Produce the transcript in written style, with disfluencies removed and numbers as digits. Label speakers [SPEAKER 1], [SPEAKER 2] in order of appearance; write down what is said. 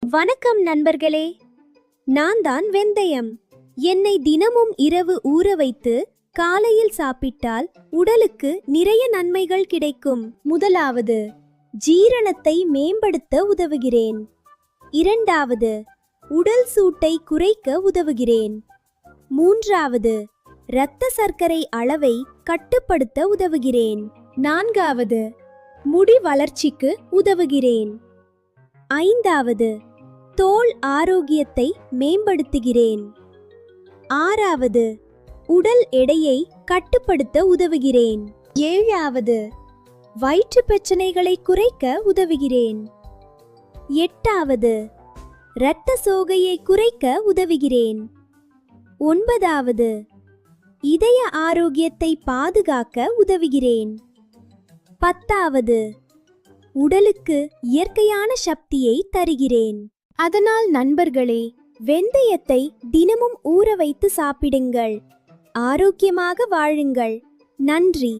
[SPEAKER 1] வணக்கம் நண்பர்களே, நான் தான் வெந்தயம். என்னை தினமும் இரவு ஊற வைத்து காலையில் சாப்பிட்டால் உடலுக்கு நிறைய நன்மைகள் கிடைக்கும். முதலாவது, ஜீரணத்தை மேம்படுத்த உதவுகிறேன். இரண்டாவது, உடல் சூட்டை குறைக்க உதவுகிறேன். மூன்றாவது, இரத்த சர்க்கரை அளவை கட்டுப்படுத்த உதவுகிறேன். நான்காவது, முடி வளர்ச்சிக்கு உதவுகிறேன். ஐந்தாவது, தோல் ஆரோக்கியத்தை மேம்படுத்துகிறேன். ஆறாவது, உடல் எடையை கட்டுப்படுத்த உதவுகிறேன். ஏழாவது, வயிற்று பிரச்சனைகளை குறைக்க உதவுகிறேன். எட்டாவது, இரத்த சோகையை குறைக்க உதவுகிறேன். ஒன்பதாவது, இதய ஆரோக்கியத்தை பாதுகாக்க உதவுகிறேன். பத்தாவது, உடலுக்கு இயற்கையான சக்தியை தருகிறேன். அதனால் நண்பர்களே, வெந்தயத்தை தினமும் ஊற வைத்து சாப்பிடுங்கள். ஆரோக்கியமாக வாழுங்கள். நன்றி.